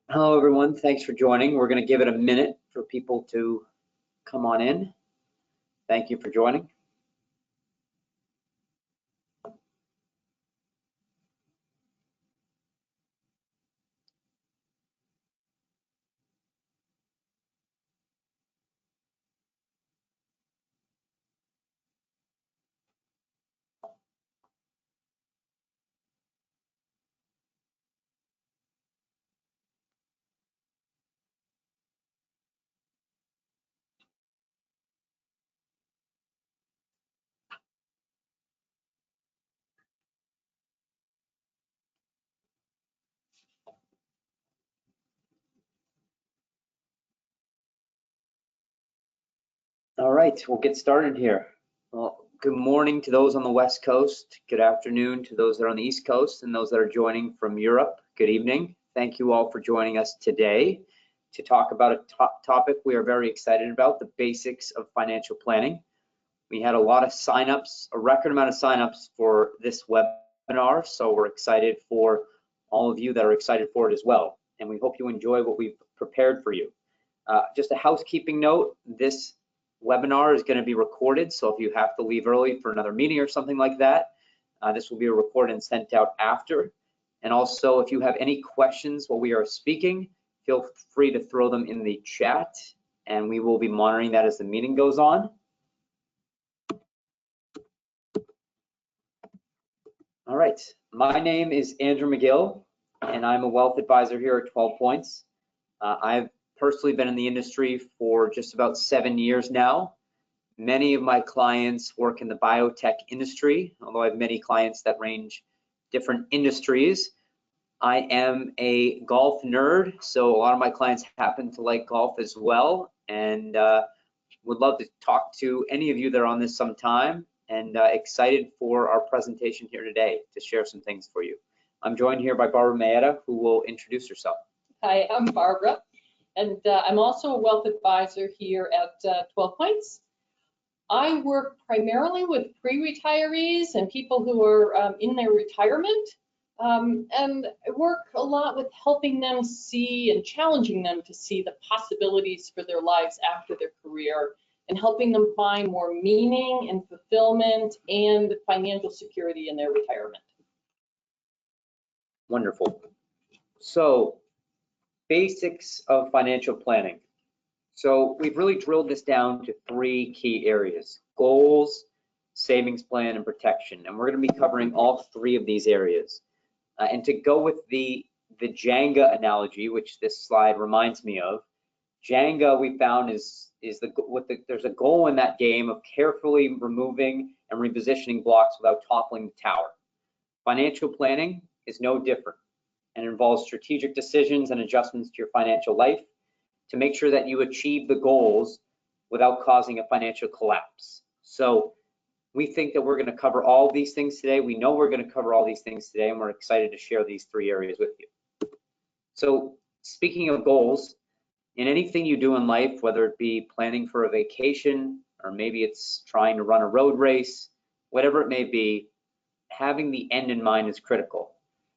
Hello, everyone. Thanks for joining. We're going to give it a minute for people to come on in. Thank you for joining. All right, we'll get started here. Well, good morning to those on the West Coast. Good afternoon to those that are on the East Coast and those that are joining from Europe. Good evening. Thank you all for joining us today to talk about a topic we are very excited about, the basics of financial planning. We had a lot of signups, a record amount of signups for this webinar, so we're excited for all of you that are excited for it as well. And we hope you enjoy what we've prepared for you. Just a housekeeping note, this webinar is going to be recorded, so if you have to leave early for another meeting or something like that, this will be recorded and sent out after. And also, if you have any questions while we are speaking, feel free to throw them in the chat, and we will be monitoring that as the meeting goes on. All right, my name is Andrew McGill, and I'm a wealth advisor here at 12 Points. I've personally been in the industry for just about 7 years now. Many of my clients work in the biotech industry, although I have many clients that range different industries. I am a golf nerd, so a lot of my clients happen to like golf as well, and would love to talk to any of you that are on this sometime, and excited for our presentation here today to share some things for you. I'm joined here by Barbara Mayetta, who will introduce herself. Hi, I'm Barbara, and I'm also a wealth advisor here at 12 Points. I work primarily with pre-retirees and people who are in their retirement, and I work a lot with helping them see and challenging them to see the possibilities for their lives after their career and helping them find more meaning and fulfillment and financial security in their retirement. Wonderful. So, basics of financial planning. So we've really drilled this down to 3 key areas: goals, savings plan, and protection. And we're going to be covering all 3 of these areas. And to go with the Jenga analogy, which this slide reminds me of, Jenga we found there's a goal in that game of carefully removing and repositioning blocks without toppling the tower. Financial planning is no different and involves strategic decisions and adjustments to your financial life to make sure that you achieve the goals without causing a financial collapse. So we think that we're going to cover all these things today. We know we're going to cover all these things today, and we're excited to share these 3 areas with you. So speaking of goals, in anything you do in life, whether it be planning for a vacation, or maybe it's trying to run a road race, whatever it may be, having the end in mind is critical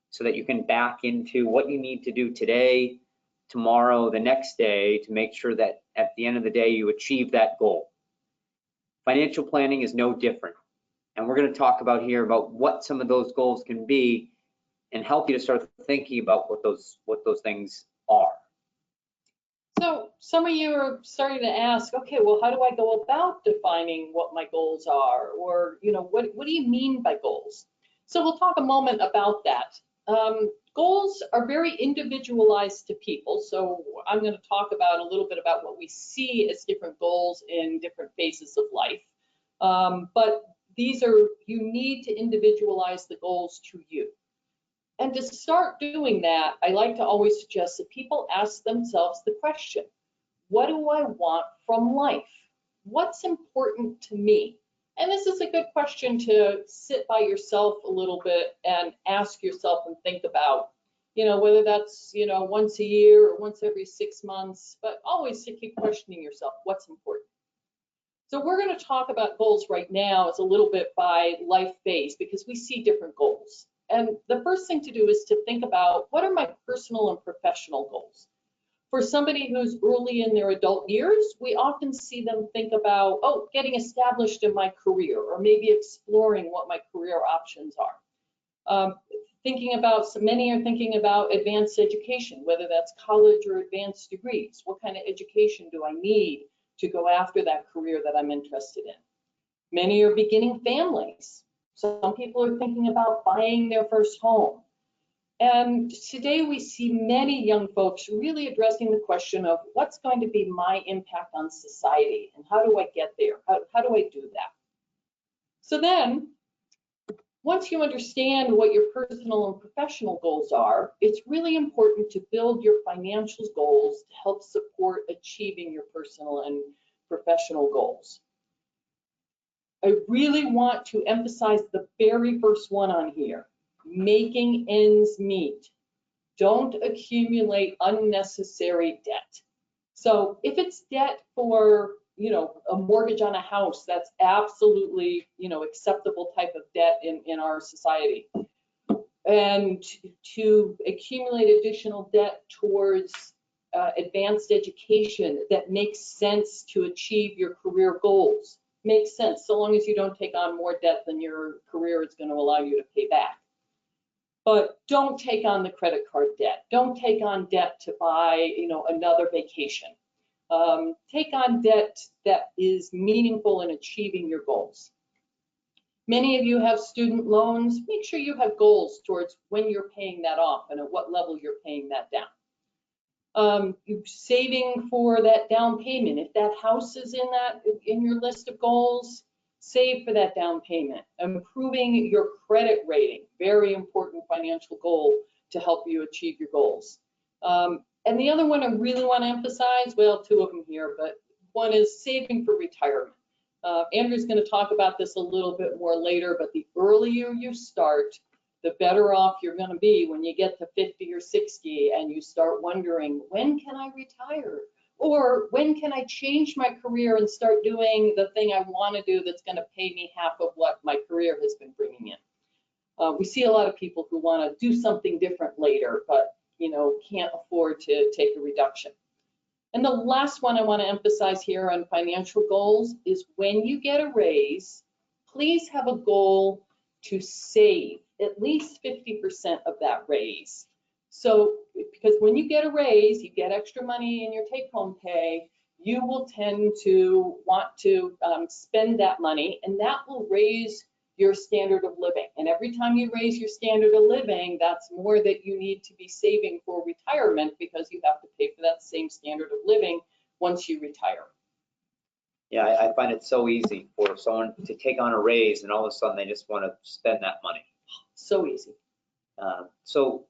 so that you can back into what you need to do today, tomorrow, the next day to make sure that at the end of the day you achieve that goal. Financial planning is no different, and we're going to talk about here about what some of those goals can be and help you to start thinking about what those things are. So some of you are starting to ask, okay, well, how do I go about defining what my goals are? Or, what do you mean by goals? So we'll talk a moment about that. Goals are very individualized to people. So I'm going to talk about a little bit about what we see as different goals in different phases of life. But you need to individualize the goals to you. And to start doing that, I like to always suggest that people ask themselves the question, what do I want from life? What's important to me? And this is a good question to sit by yourself a little bit and ask yourself and think about, whether that's, once a year or once every 6 months, but always to keep questioning yourself, what's important? So we're going to talk about goals right now as a little bit by life phase because we see different goals. And the first thing to do is to think about, what are my personal and professional goals? For somebody who's early in their adult years, we often see them think about, oh, getting established in my career, or maybe exploring what my career options are. Many are thinking about advanced education, whether that's college or advanced degrees. What kind of education do I need to go after that career that I'm interested in? Many are beginning families. Some people are thinking about buying their first home. And today we see many young folks really addressing the question of, what's going to be my impact on society, and how do I get there? How do I do that? So then, once you understand what your personal and professional goals are, it's really important to build your financial goals to help support achieving your personal and professional goals. I really want to emphasize the very first one on here: making ends meet. Don't accumulate unnecessary debt. So if it's debt for, a mortgage on a house, that's absolutely, acceptable type of debt in our society. And to accumulate additional debt towards advanced education that makes sense to achieve your career goals. Makes sense, so long as you don't take on more debt than your career is going to allow you to pay back. But don't take on the credit card debt. Don't take on debt to buy, another vacation. Take on debt that is meaningful in achieving your goals. Many of you have student loans. Make sure you have goals towards when you're paying that off and at what level you're paying that down. Saving for that down payment. If that house is in your list of goals, save for that down payment. Improving your credit rating, very important financial goal to help you achieve your goals. And the other one I really want to emphasize, well, two of them here, but one is saving for retirement. Andrew's going to talk about this a little bit more later, but the earlier you start, the better off you're going to be when you get to 50 or 60 and you start wondering, when can I retire? Or when can I change my career and start doing the thing I want to do that's going to pay me half of what my career has been bringing in? We see a lot of people who want to do something different later, but can't afford to take a reduction. And the last one I want to emphasize here on financial goals is, when you get a raise, please have a goal to save at least 50% of that raise. So, because when you get a raise, you get extra money in your take-home pay, you will tend to want to spend that money, and that will raise your standard of living. And every time you raise your standard of living, that's more that you need to be saving for retirement, because you have to pay for that same standard of living once you retire. Yeah, I find it so easy for someone to take on a raise and all of a sudden they just want to spend that money. So easy. So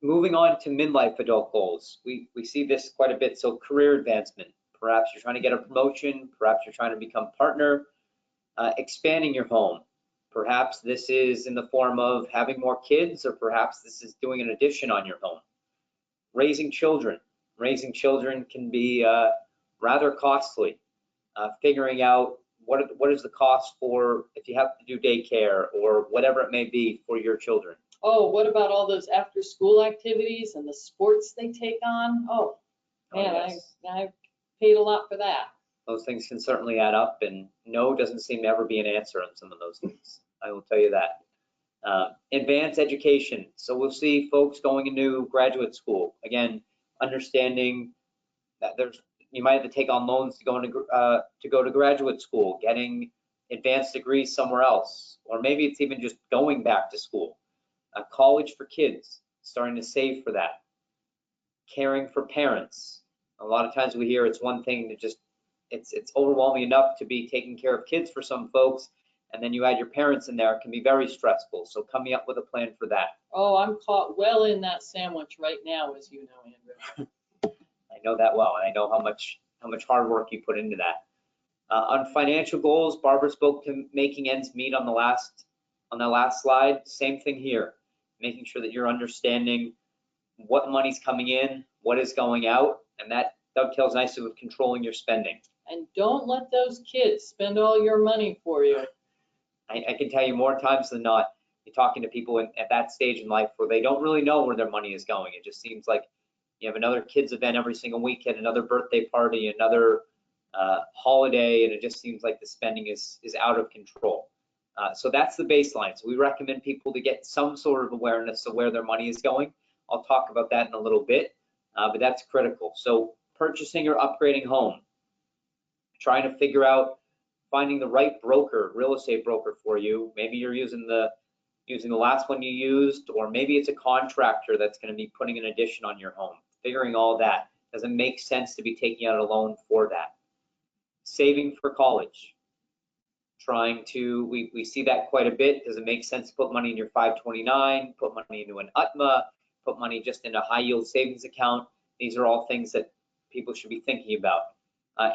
moving on to midlife adult goals, we see this quite a bit. So career advancement, perhaps you're trying to get a promotion, perhaps you're trying to become partner, expanding your home. Perhaps this is in the form of having more kids, or perhaps this is doing an addition on your home. Raising children. Raising children can be rather costly. Figuring out what is the cost for if you have to do daycare or whatever it may be for your children. Oh, what about all those after school activities and the sports they take on? Oh, man, yes. I paid a lot for that. Those things can certainly add up, and no doesn't seem to ever be an answer on some of those things. I will tell you that. Advanced education. So we'll see folks going into graduate school. Again, understanding that you might have to take on loans to go to graduate school, getting advanced degrees somewhere else, or maybe it's even just going back to school. College for kids, starting to save for that. Caring for parents. A lot of times we hear it's one thing to just, it's overwhelming enough to be taking care of kids for some folks, and then you add your parents in there, it can be very stressful. So coming up with a plan for that. Oh, I'm caught well in that sandwich right now, as you know, Andrew. I know that well, and I know how much hard work you put into that. On financial goals, Barbara spoke to making ends meet on the last slide. Same thing here, making sure that you're understanding what money's coming in, what is going out, and that dovetails nicely with controlling your spending. And don't let those kids spend all your money for you. I can tell you more times than not, you're talking to people at that stage in life where they don't really know where their money is going. It just seems like you have another kids event every single weekend, another birthday party, another holiday, and it just seems like the spending is out of control. So that's the baseline. So we recommend people to get some sort of awareness of where their money is going. I'll talk about that in a little bit, but that's critical. So purchasing or upgrading home, trying to figure out finding the right broker, real estate broker for you. Maybe you're using the last one you used, or maybe it's a contractor that's going to be putting an addition on your home. Figuring all that. Does it make sense to be taking out a loan for that? Saving for college. We see that quite a bit. Does it make sense to put money in your 529, put money into an UTMA, put money just in a high yield savings account? These are all things that people should be thinking about.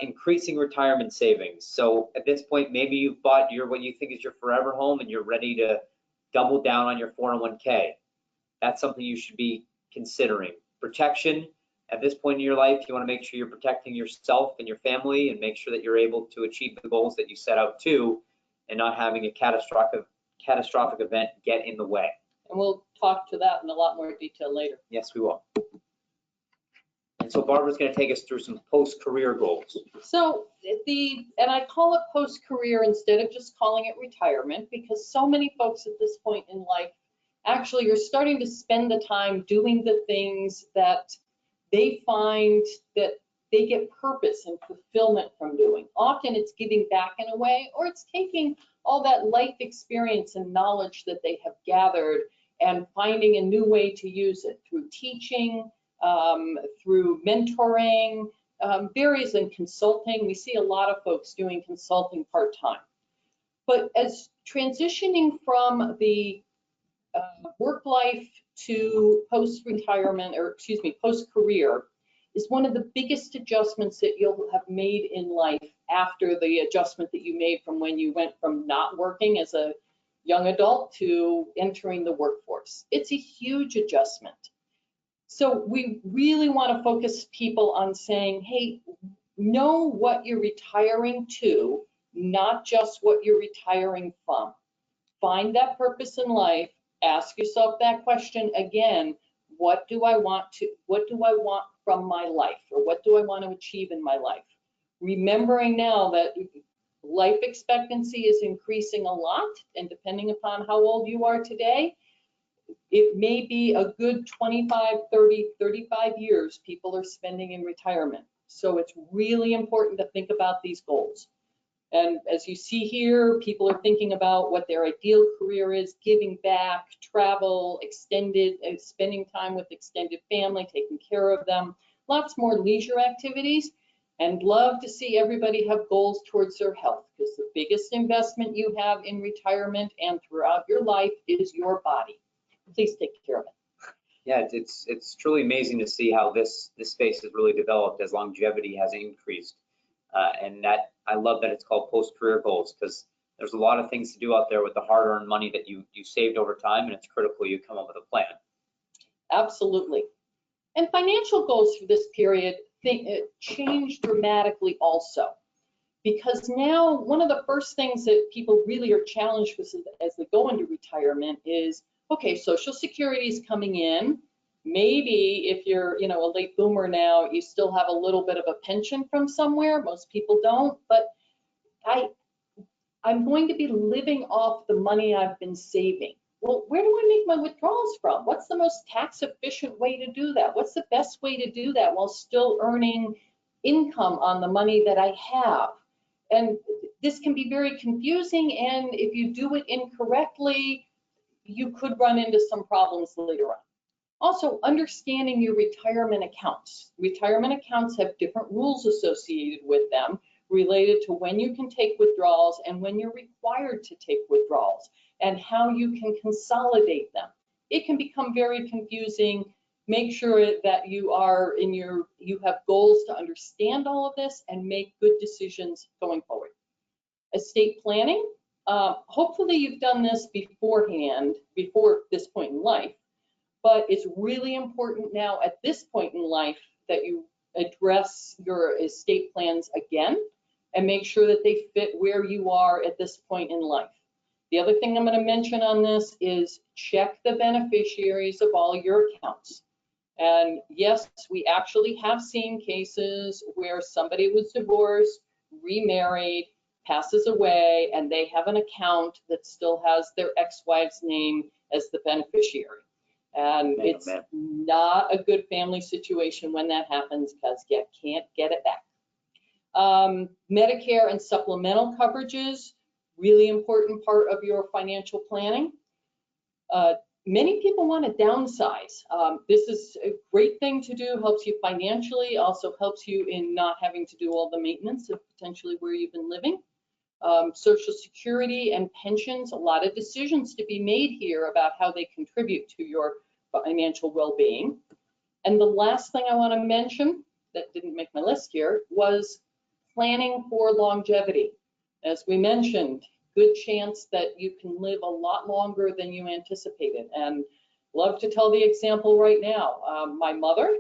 Increasing retirement savings. So at this point, maybe you've bought what you think is your forever home and you're ready to double down on your 401k. That's something you should be considering. Protection. At this point in your life, you want to make sure you're protecting yourself and your family and make sure that you're able to achieve the goals that you set out to and not having a catastrophic event get in the way. And we'll talk to that in a lot more detail later. Yes, we will. And so Barbara's going to take us through some post-career goals. So and I call it post-career instead of just calling it retirement, because so many folks at this point in life actually are starting to spend the time doing the things that they find that they get purpose and fulfillment from doing. Often it's giving back in a way, or it's taking all that life experience and knowledge that they have gathered and finding a new way to use it through teaching, through mentoring, varies in consulting. We see a lot of folks doing consulting part-time. But as transitioning from the work life to post-retirement, or excuse me, post-career, is one of the biggest adjustments that you'll have made in life after the adjustment that you made from when you went from not working as a young adult to entering the workforce. It's a huge adjustment. So we really want to focus people on saying, hey, know what you're retiring to, not just what you're retiring from. Find that purpose in life. Ask yourself that question again. What do I want from my life, or what do I want to achieve in my life? Remembering now that life expectancy is increasing a lot, and depending upon how old you are today, it may be a good 25, 30, 35 years people are spending in retirement. So it's really important to think about these goals. And as you see here, people are thinking about what their ideal career is, giving back, travel, spending time with extended family, taking care of them, lots more leisure activities, and love to see everybody have goals towards their health, because the biggest investment you have in retirement and throughout your life is your body. Please take care of it. Yeah, it's truly amazing to see how this space has really developed as longevity has increased. And that I love that it's called post-career goals, because there's a lot of things to do out there with the hard-earned money that you saved over time, and it's critical you come up with a plan. Absolutely. And financial goals for this period change dramatically also, because now one of the first things that people really are challenged with as they go into retirement is, okay, Social Security is coming in. Maybe if you're, a late boomer now, you still have a little bit of a pension from somewhere. Most people don't, but I'm going to be living off the money I've been saving. Well, where do I make my withdrawals from? What's the most tax efficient way to do that? What's the best way to do that while still earning income on the money that I have? And this can be very confusing, and if you do it incorrectly, you could run into some problems later on. Also, understanding your retirement accounts. Retirement accounts have different rules associated with them related to when you can take withdrawals and when you're required to take withdrawals, and how you can consolidate them. It can become very confusing. Make sure that you have goals to understand all of this and make good decisions going forward. Estate planning. Hopefully you've done this beforehand, before this point in life, but it's really important now at this point in life that you address your estate plans again and make sure that they fit where you are at this point in life. The other thing I'm going to mention on this is check the beneficiaries of all your accounts. And yes, we actually have seen cases where somebody was divorced, remarried, passes away, and they have an account that still has their ex-wife's name as the beneficiary. And it's not a good family situation when that happens, because you can't get it back. Medicare and supplemental coverages, really important part of your financial planning. Many people want to downsize. This is a great thing to do, helps you financially, also helps you in not having to do all the maintenance of potentially where you've been living. Social Security and pensions, a lot of decisions to be made here about how they contribute to your financial well-being. And the last thing I want to mention that didn't make my list here was planning for longevity. As we mentioned, good chance that you can live a lot longer than you anticipated. And love to tell the example right now. My mother,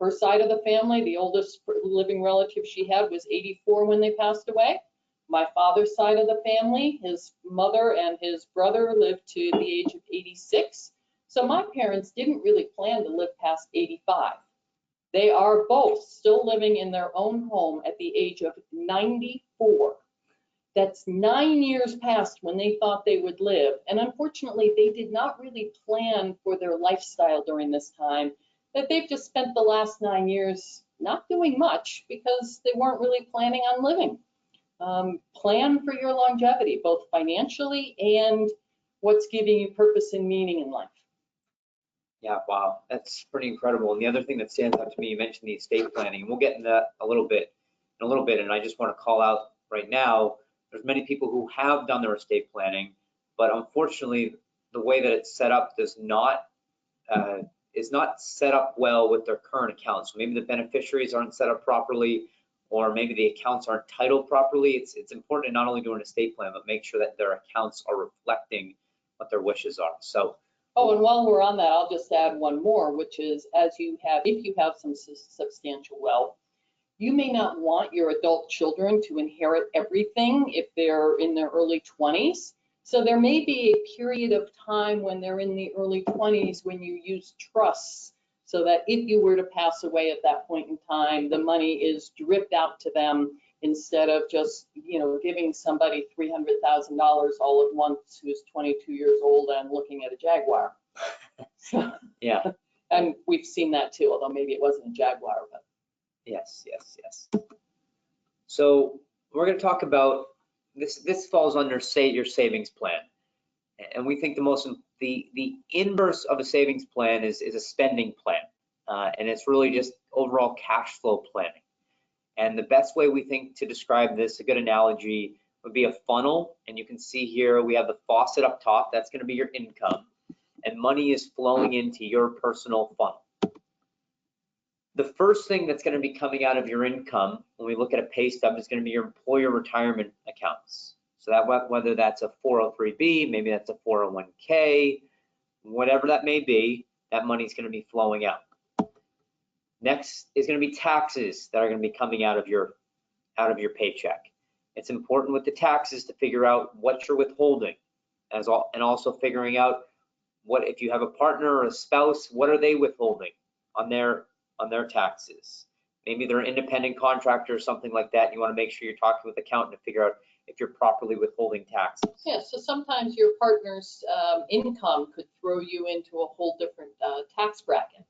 her side of the family, the oldest living relative she had was 84 when they passed away. My father's side of the family, his mother and his brother lived to the age of 86. So my parents didn't really plan to live past 85. They are both still living in their own home at the age of 94. That's 9 years past when they thought they would live. And unfortunately, they did not really plan for their lifestyle during this time, that they've just spent the last 9 years not doing much because they weren't really planning on living. Plan for your longevity, both financially and what's giving you purpose and meaning in life. Yeah, wow, that's pretty incredible. And the other thing that stands out to me, you mentioned the estate planning, and we'll get into that a little bit, and I just want to call out right now, there's many people who have done their estate planning, but unfortunately, the way that it's set up is not set up well with their current accounts. So maybe the beneficiaries aren't set up properly, or maybe the accounts aren't titled properly. It's important to not only do an estate plan, but make sure that their accounts are reflecting what their wishes are. So. Oh, and while we're on that, I'll just add one more, which is if you have some substantial wealth, you may not want your adult children to inherit everything if they're in their early 20s. So there may be a period of time when they're in the early 20s when you use trusts, so that if you were to pass away at that point in time, the money is dripped out to them instead of just, giving somebody $300,000 all at once who's 22 years old and looking at a Jaguar. Yeah. And we've seen that too, although maybe it wasn't a Jaguar, but. Yes. So we're going to talk about this. This falls under your savings plan, and we think the inverse of a savings plan is a spending plan, and it's really just overall cash flow planning. And the best way we think to describe this, a good analogy would be a funnel. And you can see here we have the faucet up top. That's going to be your income, and money is flowing into your personal funnel. The first thing that's going to be coming out of your income when we look at a pay stub is going to be your employer retirement accounts. So that whether that's a 403B, maybe that's a 401k, whatever that may be, that money is going to be flowing out. Next is going to be taxes that are going to be coming out of your paycheck. It's important with the taxes to figure out what you're withholding, and also figuring out what, if you have a partner or a spouse, what are they withholding on their taxes. Maybe they're an independent contractor or something like that. You want to make sure you're talking with the accountant to figure out if you're properly withholding taxes. Yeah, so sometimes your partner's income could throw you into a whole different tax bracket,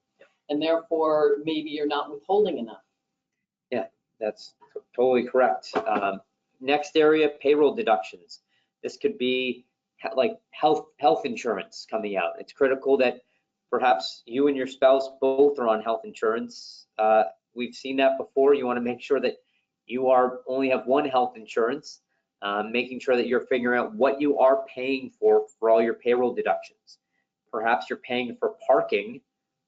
and therefore maybe you're not withholding enough. Yeah, that's totally correct. Next area, payroll deductions. This could be like health insurance coming out. It's critical that perhaps you and your spouse both are on health insurance. We've seen that before. You want to make sure that you only have one health insurance, making sure that you're figuring out what you are paying for all your payroll deductions. Perhaps you're paying for parking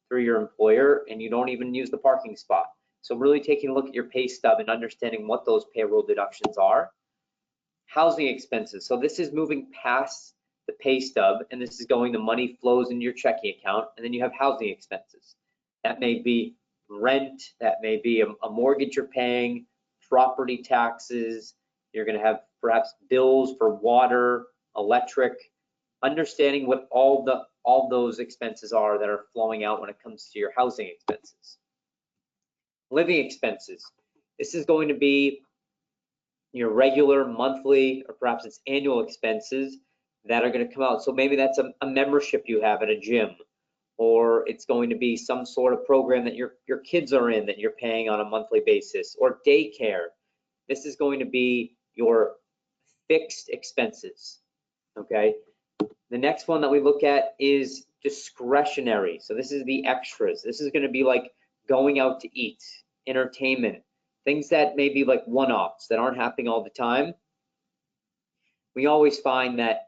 through your employer and you don't even use the parking spot. So really taking a look at your pay stub and understanding what those payroll deductions are. Housing expenses. So this is moving past the pay stub, and this is going, the money flows into your checking account, and then you have housing expenses. That may be rent, that may be a mortgage you're paying, property taxes, you're going to have perhaps bills for water, electric, understanding what all those expenses are that are flowing out when it comes to your housing expenses. Living expenses. This is going to be your regular monthly or perhaps it's annual expenses that are going to come out. So maybe that's a membership you have at a gym, or it's going to be some sort of program that your kids are in that you're paying on a monthly basis, or daycare. This is going to be your fixed expenses, okay? The next one that we look at is discretionary. So this is the extras. This is going to be like going out to eat, entertainment, things that may be like one-offs that aren't happening all the time. We always find that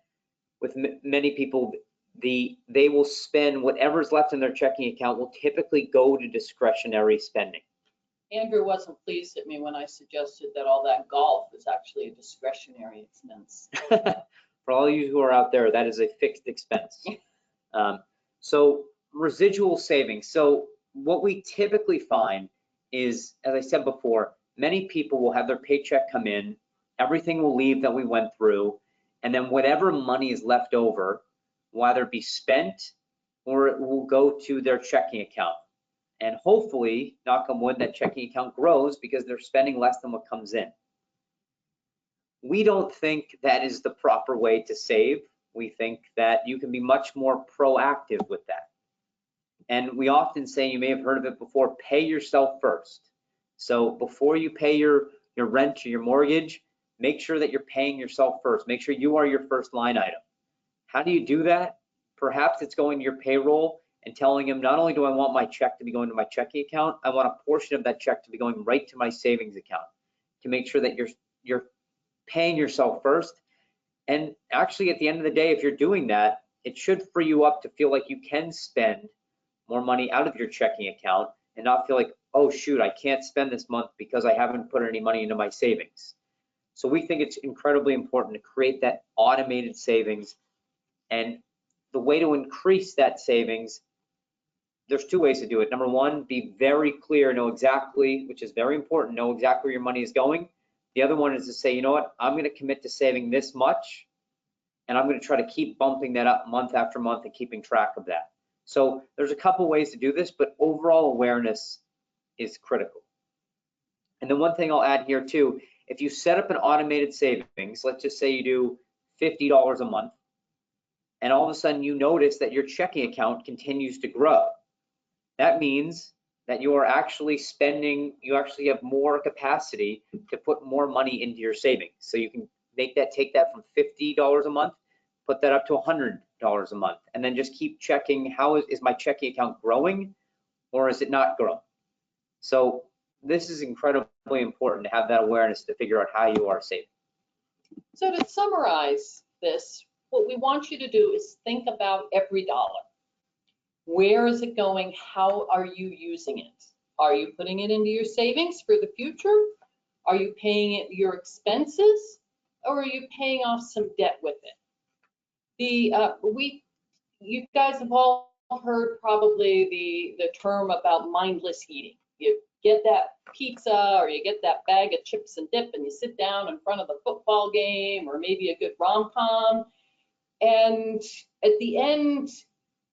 with many people, they will spend whatever's left in their checking account will typically go to discretionary spending. Andrew wasn't pleased at me when I suggested that all that golf is actually a discretionary expense. For all of you who are out there, that is a fixed expense. So residual savings. So what we typically find is, as I said before, many people will have their paycheck come in, everything will leave that we went through, and then whatever money is left over will either be spent or it will go to their checking account. And hopefully, knock on wood, that checking account grows because they're spending less than what comes in. We don't think that is the proper way to save. We think that you can be much more proactive with that. And we often say, you may have heard of it before, pay yourself first. So before you pay your rent or your mortgage, make sure that you're paying yourself first. Make sure you are your first line item. How do you do that? Perhaps it's going to your payroll and telling them, not only do I want my check to be going to my checking account, I want a portion of that check to be going right to my savings account to make sure that you're paying yourself first. And actually, at the end of the day, if you're doing that, it should free you up to feel like you can spend more money out of your checking account and not feel like, oh shoot, I can't spend this month because I haven't put any money into my savings. So we think it's incredibly important to create that automated savings. And the way to increase that savings, there's two ways to do it. Number one, be very clear, know exactly, which is very important, know exactly where your money is going. The other one is to say, you know what, I'm going to commit to saving this much, and I'm going to try to keep bumping that up month after month and keeping track of that. So there's a couple ways to do this, but overall awareness is critical. And then one thing I'll add here too, if you set up an automated savings, let's just say you do $50 a month, and all of a sudden you notice that your checking account continues to grow. That means that you are actually spending, you actually have more capacity to put more money into your savings. So you can take that from $50 a month, put that up to $100 a month, and then just keep checking, how is my checking account growing or is it not growing? So this is incredibly important to have that awareness to figure out how you are saving. So to summarize this, what we want you to do is think about every dollar. Where is it going? How are you using it? Are you putting it into your savings for the future? Are you paying it your expenses? Or are you paying off some debt with it? You guys have all heard probably the term about mindless eating. You get that pizza or you get that bag of chips and dip and you sit down in front of the football game or maybe a good rom-com, and at the end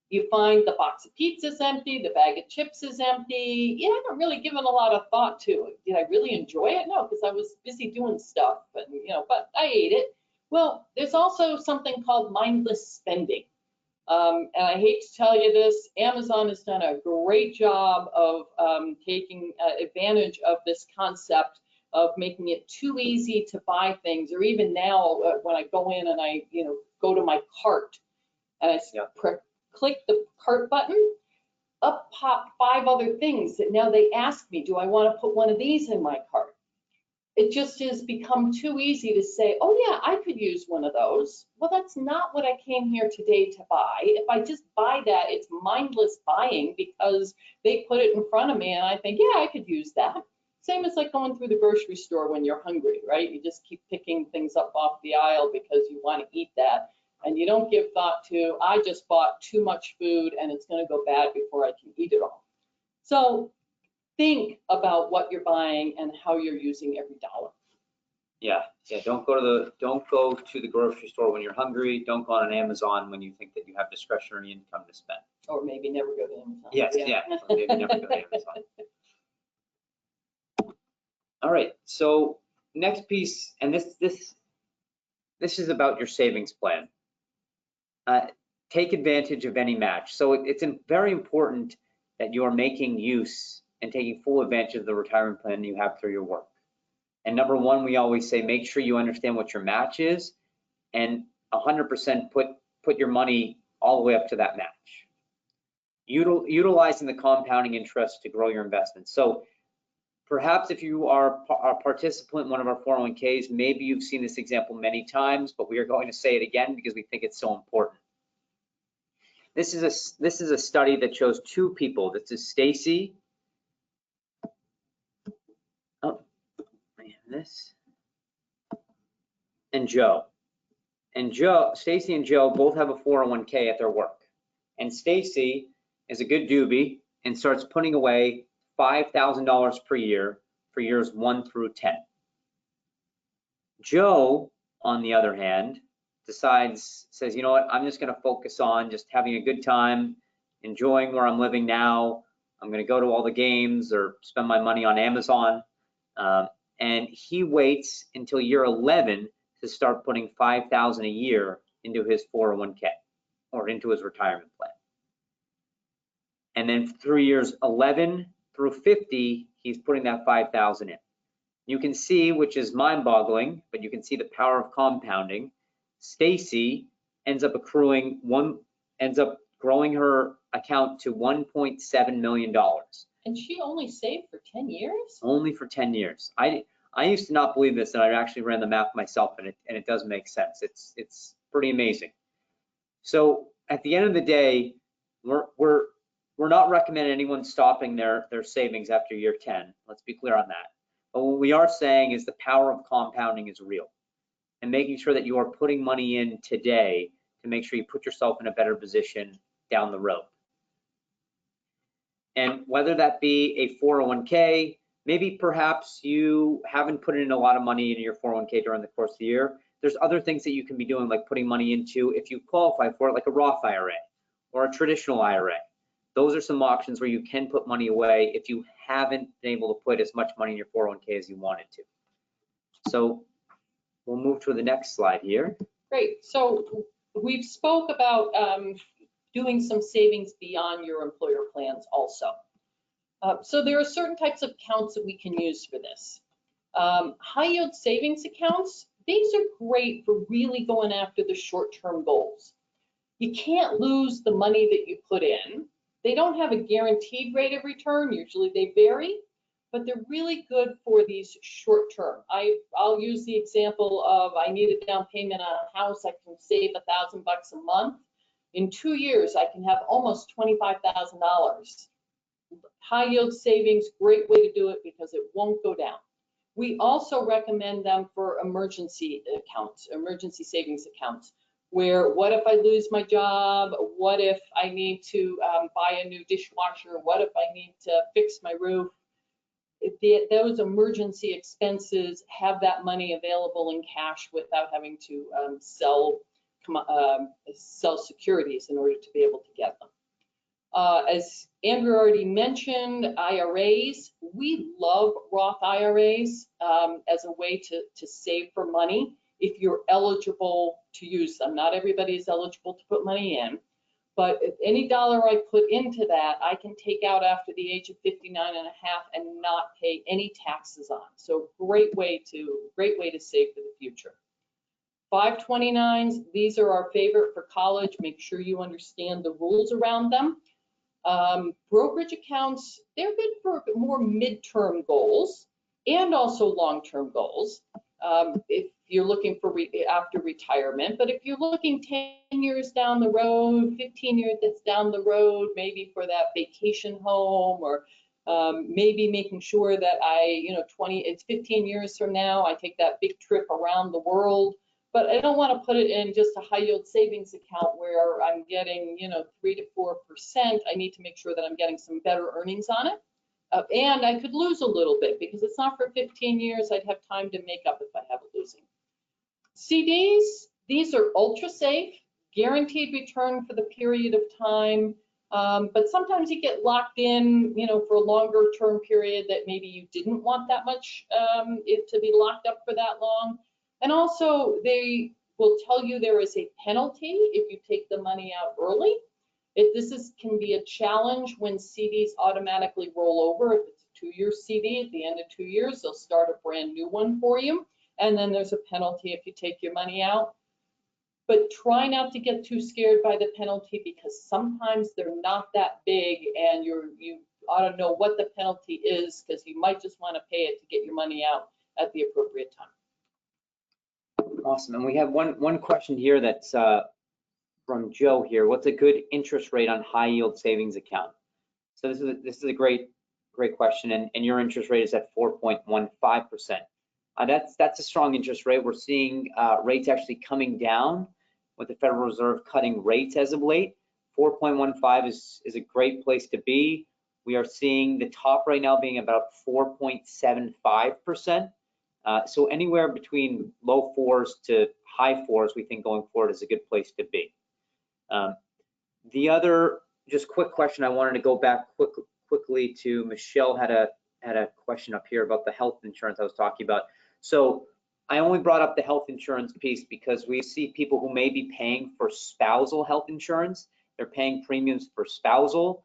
you find the box of pizza is empty, the bag of chips is empty. You haven't really given a lot of thought to it. Did I really enjoy it? No, because I was busy doing stuff, but I ate it. Well, there's also something called mindless spending. And I hate to tell you this, Amazon has done a great job of taking advantage of this concept of making it too easy to buy things, or even now when I go in and I go to my cart and I click the cart button, up pop 5 other things that now they ask me, do I want to put one of these in my cart? It just has become too easy to say, oh yeah, I could use one of those. Well, that's not what I came here today to buy. If I just buy that, it's mindless buying because they put it in front of me and I think, yeah, I could use that. Same as like going through the grocery store when you're hungry, right? You just keep picking things up off the aisle because you want to eat that. And you don't give thought to, I just bought too much food and it's going to go bad before I can eat it all. So think about what you're buying and how you're using every dollar. Yeah, don't go to the grocery store when you're hungry. Don't go on Amazon when you think that you have discretionary income to spend. Or maybe never go to Amazon. Yes, yeah, or maybe never go to Amazon. All right, so next piece, and this is about your savings plan. Take advantage of any match. So it's very important that you are making use and taking full advantage of the retirement plan you have through your work. And number one, we always say, make sure you understand what your match is and 100% put your money all the way up to that match. Utilizing the compounding interest to grow your investments. So perhaps if you are a participant in one of our 401ks, maybe you've seen this example many times, but we are going to say it again because we think it's so important. This is a study that shows two people. This is Stacy. Oh, I have this. And Joe. And Stacy and Joe both have a 401k at their work. And Stacy is a good doobie and starts putting away $5,000 per year for years 1 through 10. Joe, on the other hand, says, you know what, I'm just gonna focus on just having a good time, enjoying where I'm living now. I'm gonna go to all the games or spend my money on Amazon. And he waits until year 11 to start putting $5,000 a year into his 401k or into his retirement plan. And then through years 11 through 50, he's putting that $5,000 in. You can see, which is mind-boggling, but you can see the power of compounding. Stacy ends up growing her account to $1.7 million. And she only saved for 10 years? Only for 10 years. I used to not believe this, and I actually ran the math myself, and it does make sense. It's pretty amazing. So at the end of the day, we're not recommending anyone stopping their savings after year 10. Let's be clear on that. But what we are saying is the power of compounding is real, and making sure that you are putting money in today to make sure you put yourself in a better position down the road. And whether that be a 401k, maybe perhaps you haven't put in a lot of money into your 401k during the course of the year. There's other things that you can be doing, like putting money into, if you qualify for it, like a Roth IRA or a traditional IRA. Those are some options where you can put money away if you haven't been able to put as much money in your 401k as you wanted to. So we'll move to the next slide here. Great. So we've spoke about doing some savings beyond your employer plans also. So there are certain types of accounts that we can use for this. High yield savings accounts, these are great for really going after the short-term goals. You can't lose the money that you put in. They don't have a guaranteed rate of return. Usually they vary, but they're really good for these short-term. I'll use the example of I need a down payment on a house. I can save $1,000 a month. In 2 years, I can have almost $25,000. High yield savings, great way to do it because it won't go down. We also recommend them for emergency accounts, emergency savings accounts, where what if I lose my job? What if I need to buy a new dishwasher? What if I need to fix my roof? Those emergency expenses, have that money available in cash without having to sell securities in order to be able to get them. As Andrew already mentioned, IRAs, we love Roth IRAs as a way to save for money if you're eligible to use them. Not everybody is eligible to put money in, but if any dollar I put into that, I can take out after the age of 59 and a half and not pay any taxes on. So great way to save for the future. 529s, these are our favorite for college. Make sure you understand the rules around them. Brokerage accounts, they're good for more midterm goals and also long-term goals if you're looking for after retirement. But if you're looking 10 years down the road, 15 years that's down the road, maybe for that vacation home, or maybe making sure that it's 15 years from now, I take that big trip around the world. But I don't want to put it in just a high yield savings account where I'm getting 3 to 4%. I need to make sure that I'm getting some better earnings on it. And I could lose a little bit because it's not for 15 years. I'd have time to make up if I have a losing. CDs, these are ultra safe, guaranteed return for the period of time. But sometimes you get locked in, for a longer term period that maybe you didn't want that much it to be locked up for that long. And also they will tell you there is a penalty if you take the money out early. Can be a challenge when CDs automatically roll over. If it's a 2-year CD, at the end of 2 years, they'll start a brand new one for you. And then there's a penalty if you take your money out. But try not to get too scared by the penalty because sometimes they're not that big and you ought to know what the penalty is because you might just want to pay it to get your money out at the appropriate time. Awesome. And we have one question here that's from Joe here. What's a good interest rate on high yield savings account? So this is a great question, and your interest rate is at 4.15%. That's a strong interest rate. We're seeing rates actually coming down with the Federal Reserve cutting rates as of late. 4.15 is a great place to be. We are seeing the top right now being about 4.75%. So anywhere between low 4s to high 4s, we think going forward is a good place to be. The other just quick question, I wanted to go back quickly to Michelle had a question up here about the health insurance I was talking about. So I only brought up the health insurance piece because we see people who may be paying for spousal health insurance. They're paying premiums for spousal,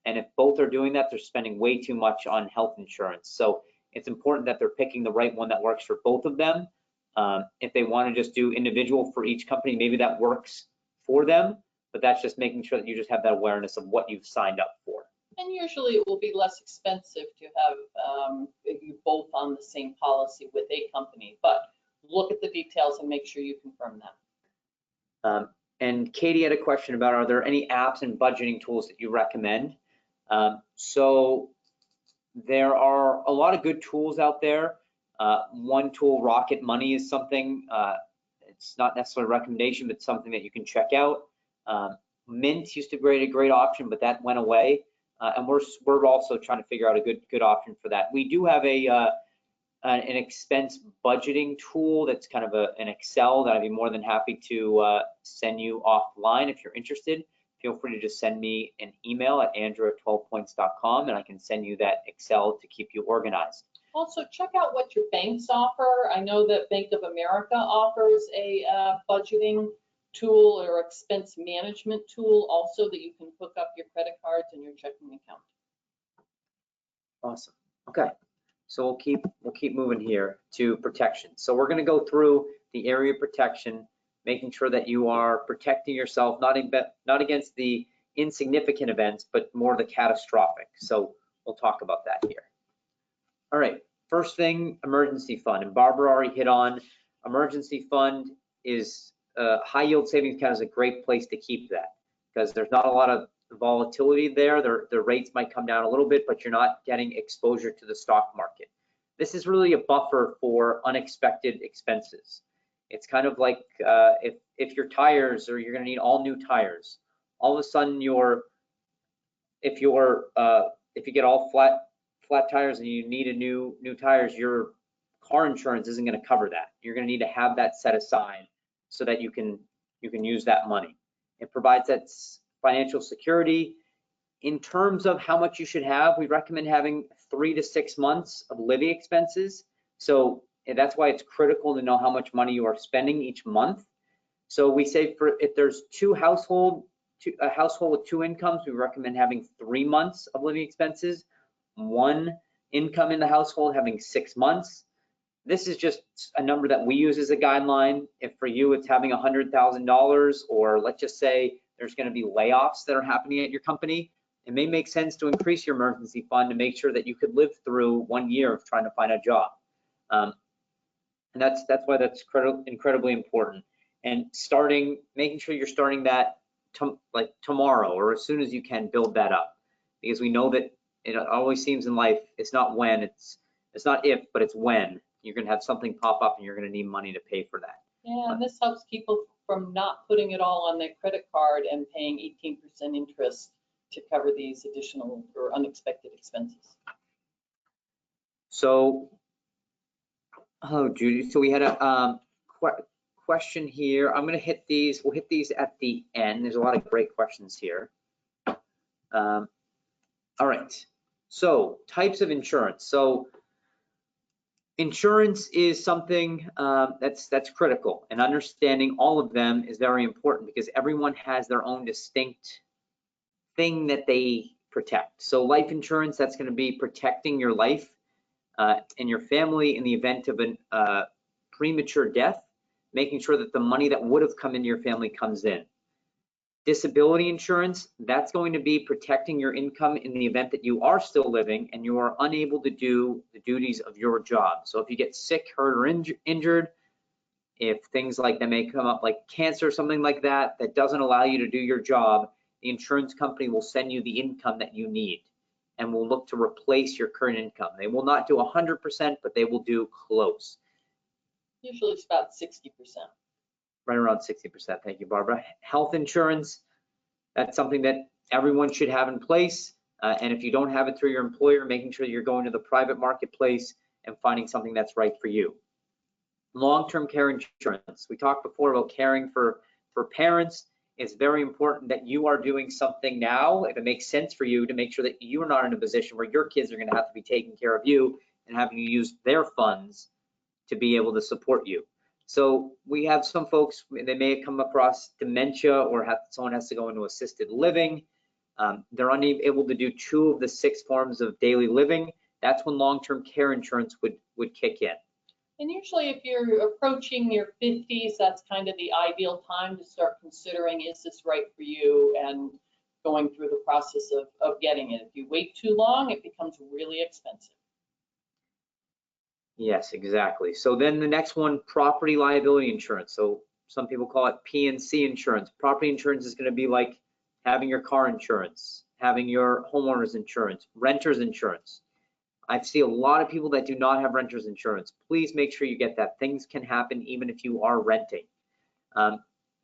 and if both are doing that, they're spending way too much on health insurance. So it's important that they're picking the right one that works for both of them. If they want to just do individual for each company, maybe that works for them, but that's just making sure that you just have that awareness of what you've signed up for. And usually it will be less expensive to have you both on the same policy with a company, but look at the details and make sure you confirm that. And Katie had a question about, are there any apps and budgeting tools that you recommend? So there are a lot of good tools out there. One tool, Rocket Money, is something, it's not necessarily a recommendation, but something that you can check out. Mint used to be a great option, but that went away. And we're also trying to figure out a good option for that. We do have an expense budgeting tool that's kind of an Excel that I'd be more than happy to send you offline if you're interested. Feel free to just send me an email at andrew@12points.com and I can send you that Excel to keep you organized. Also, check out what your banks offer. I know that Bank of America offers a budgeting tool or expense management tool also that you can hook up your credit cards and your checking account. Awesome. Okay, so we'll keep moving here to protection. So we're going to go through the area of protection, making sure that you are protecting yourself not against the insignificant events, but more the catastrophic. So we'll talk about that here. All right, first thing, emergency fund, and Barbara already hit on emergency fund. Is high yield savings account is a great place to keep that because there's not a lot of volatility there. The rates might come down a little bit, but you're not getting exposure to the stock market. This is really a buffer for unexpected expenses. It's kind of like if your tires, or you're going to need all new tires, all of a sudden if you get all flat tires and you need a new tires, your car insurance isn't going to cover that. You're going to need to have that set aside so that you can use that money. It provides that financial security. In terms of how much you should have, we recommend having 3 to 6 months of living expenses. So that's why it's critical to know how much money you are spending each month. So we say if there's a household with 2 incomes, we recommend having 3 months of living expenses. 1 income in the household having 6 months. This is just a number that we use as a guideline. If for you it's having $100,000, or let's just say there's going to be layoffs that are happening at your company, it may make sense to increase your emergency fund to make sure that you could live through 1 year of trying to find a job. And that's why that's incredibly important. And making sure you're starting that like tomorrow or as soon as you can, build that up, because we know that it always seems in life it's not when, it's not if, but it's when you're going to have something pop up and you're going to need money to pay for that. Yeah, and this helps people from not putting it all on their credit card and paying 18% interest to cover these additional or unexpected expenses. So, oh, Judy, so we had a question here. I'm gonna hit these, we'll hit these at the end. There's a lot of great questions here. All right, so types of insurance. So insurance is something that's critical, and understanding all of them is very important because everyone has their own distinct thing that they protect. So life insurance, that's going to be protecting your life and your family in the event of a premature death, making sure that the money that would have come into your family comes in. Disability insurance, that's going to be protecting your income in the event that you are still living and you are unable to do the duties of your job. So if you get sick, hurt, or injured, if things like that may come up like cancer or something like that, that doesn't allow you to do your job, the insurance company will send you the income that you need and will look to replace your current income. They will not do 100%, but they will do close. Usually it's about 60%. Right around 60%. Thank you, Barbara. Health insurance, that's something that everyone should have in place. And if you don't have it through your employer, making sure you're going to the private marketplace and finding something that's right for you. Long-term care insurance. We talked before about caring for parents. It's very important that you are doing something now, if it makes sense for you, to make sure that you are not in a position where your kids are going to have to be taking care of you and having to use their funds to be able to support you. So we have some folks, they may come across dementia or someone has to go into assisted living. They're unable to do 2 of the 6 forms of daily living. That's when long-term care insurance would kick in. And usually if you're approaching your 50s, that's kind of the ideal time to start considering, is this right for you, and going through the process of getting it. If you wait too long, it becomes really expensive. Yes, exactly. So then the next one, property liability insurance. So some people call it P&C insurance. Property insurance is going to be like having your car insurance, having your homeowner's insurance, renter's insurance. I see a lot of people that do not have renter's insurance. Please make sure you get that. Things can happen even if you are renting.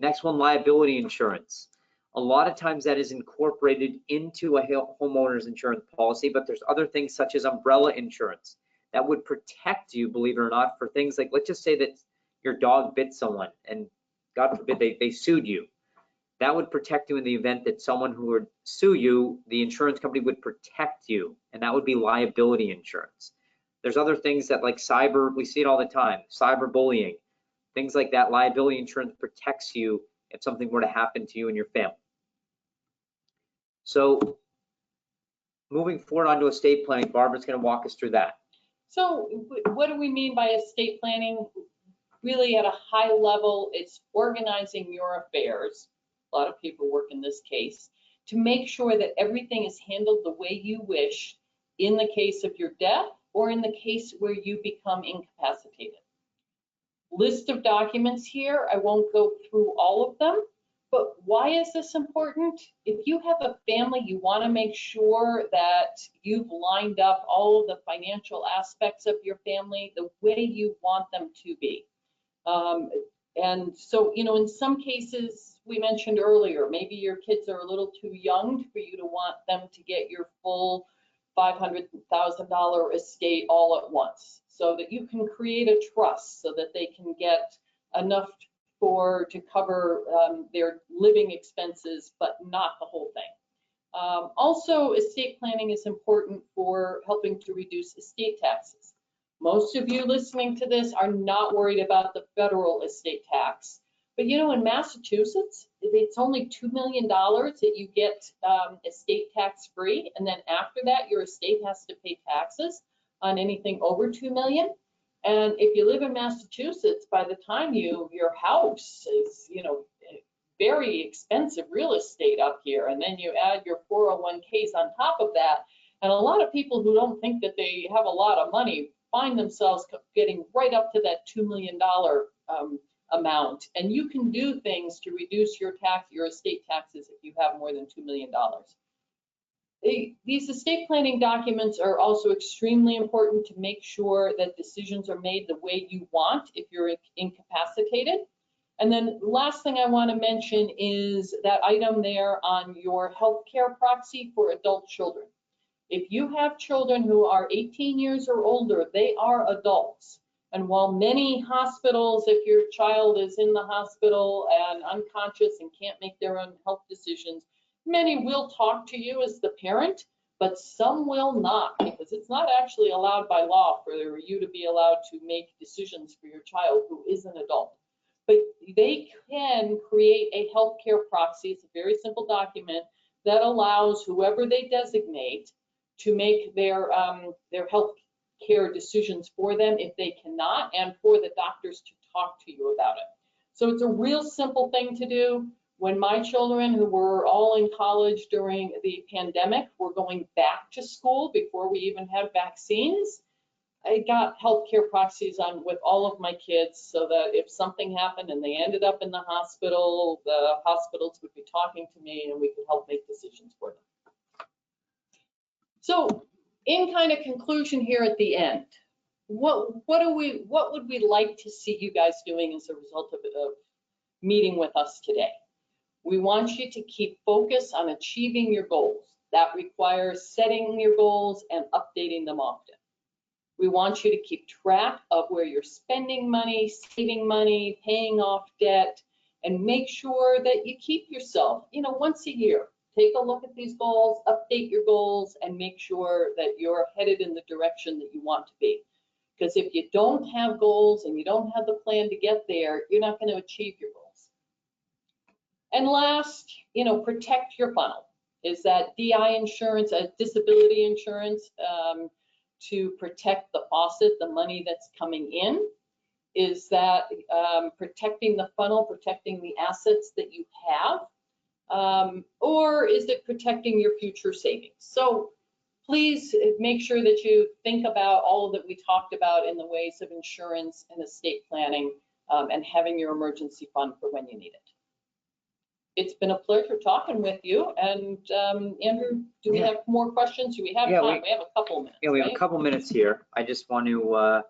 Next one, liability insurance. A lot of times that is incorporated into a homeowner's insurance policy, but there's other things such as umbrella insurance that would protect you, believe it or not, for things like, let's just say that your dog bit someone and God forbid they sued you. That would protect you in the event that someone who would sue you, the insurance company would protect you, and that would be liability insurance. There's other things that like cyber, we see it all the time, cyber bullying, things like that. Liability insurance protects you if something were to happen to you and your family. So moving forward onto estate planning, Barbara's going to walk us through that. So what do we mean by estate planning? Really at a high level, it's organizing your affairs. A lot of people work in this case to make sure that everything is handled the way you wish in the case of your death or in the case where you become incapacitated. List of documents here. I won't go through all of them, but why is this important? If you have a family, you want to make sure that you've lined up all of the financial aspects of your family the way you want them to be. And so, you know, in some cases, we mentioned earlier, maybe your kids are a little too young for you to want them to get your full $500,000 estate all at once, so that you can create a trust so that they can get enough to cover their living expenses, but not the whole thing. Also, estate planning is important for helping to reduce estate taxes. Most of you listening to this are not worried about the federal estate tax. But you know, in Massachusetts, it's only $2 million that you get estate tax free. And then after that, your estate has to pay taxes on anything over $2 million. And if you live in Massachusetts, by the time your house is, you know, very expensive real estate up here, and then you add your 401ks on top of that, and a lot of people who don't think that they have a lot of money find themselves getting right up to that $2 million amount. And you can do things to reduce your estate taxes if you have more than $2 million. These estate planning documents are also extremely important to make sure that decisions are made the way you want if you're incapacitated. And then last thing I want to mention is that item there on your healthcare proxy for adult children. If you have children who are 18 years or older, they are adults. And while many hospitals, if your child is in the hospital and unconscious and can't make their own health decisions, many will talk to you as the parent, but some will not, because it's not actually allowed by law for you to be allowed to make decisions for your child who is an adult. But they can create a healthcare proxy. It's a very simple document that allows whoever they designate to make their health care decisions for them if they cannot, and for the doctors to talk to you about it. So it's a real simple thing to do. When my children, who were all in college during the pandemic, were going back to school before we even had vaccines, I got healthcare proxies on with all of my kids, so that if something happened and they ended up in the hospitals would be talking to me and we could help make decisions for them. So in kind of conclusion here at the end, what would we like to see you guys doing as a result of meeting with us today? We want you to keep focus on achieving your goals. That requires setting your goals and updating them often. We want you to keep track of where you're spending money, saving money, paying off debt, and make sure that you keep yourself, once a year, take a look at these goals, update your goals, and make sure that you're headed in the direction that you want to be. Because if you don't have goals and you don't have the plan to get there, you're not going to achieve your goals. And last, protect your funnel. Is that DI insurance, disability insurance, to protect the faucet, the money that's coming in? Is that protecting the funnel, protecting the assets that you have? Or is it protecting your future savings? So please make sure that you think about all that we talked about in the ways of insurance and estate planning, and having your emergency fund for when you need it. It's been a pleasure talking with you. And Andrew, do we have more questions? Do we have time? We have a couple minutes. Yeah, we have a couple minutes here. I just want to,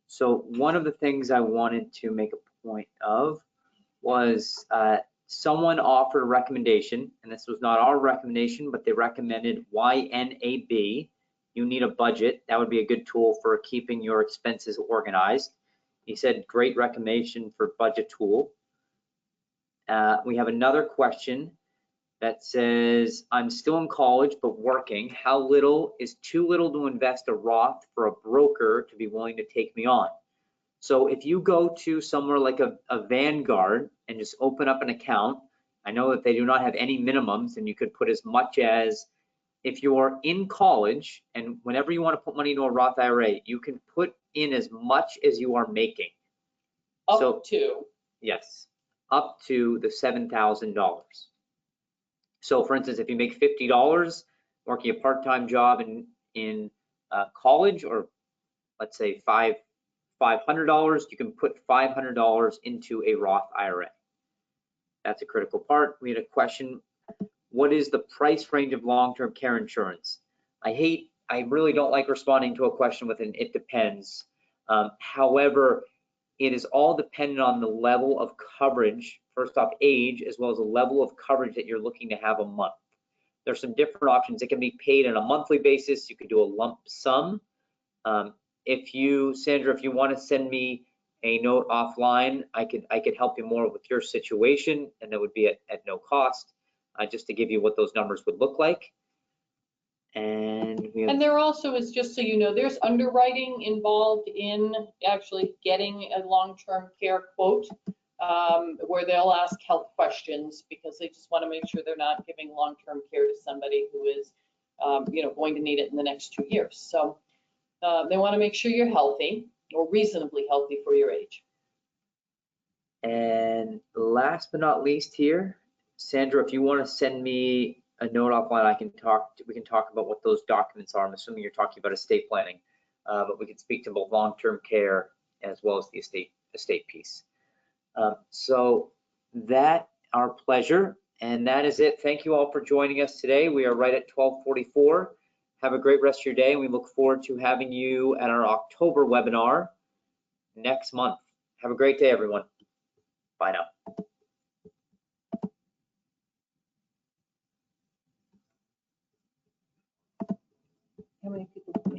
so one of the things I wanted to make a point of was someone offered a recommendation, and this was not our recommendation, but they recommended YNAB. You need a budget. That would be a good tool for keeping your expenses organized. He said, great recommendation for budget tool. We have another question that says, I'm still in college but working. How little is too little to invest a Roth for a broker to be willing to take me on? So if you go to somewhere like a Vanguard and just open up an account, I know that they do not have any minimums, and you could put as much as, if you're in college and whenever you want to put money into a Roth IRA, you can put in as much as you are making. Up to? Yes, up to the $7,000. So for instance, if you make $50 working a part-time job in college, or let's say $500, you can put $500 into a Roth IRA. That's a critical part. We had a question, what is the price range of long-term care insurance? I really don't like responding to a question with an it depends. However, it is all dependent on the level of coverage, first off age, as well as the level of coverage that you're looking to have a month. There's some different options. It can be paid on a monthly basis. You could do a lump sum. Sandra, if you want to send me a note offline, I could help you more with your situation, and that would be at no cost, just to give you what those numbers would look like. And there also is, just so you know, there's underwriting involved in actually getting a long-term care quote, where they'll ask health questions because they just want to make sure they're not giving long-term care to somebody who is, going to need it in the next 2 years. So they want to make sure you're healthy, or reasonably healthy for your age. And last but not least here, Sandra, if you want to send me a note offline, we can talk about what those documents are. I'm assuming you're talking about estate planning, but we can speak to both long-term care as well as the estate piece. So that, our pleasure, and that is it. Thank you all for joining us today. We are right at 12:44. Have a great rest of your day, and we look forward to having you at our October webinar next month. Have a great day, everyone. Bye now. How many people?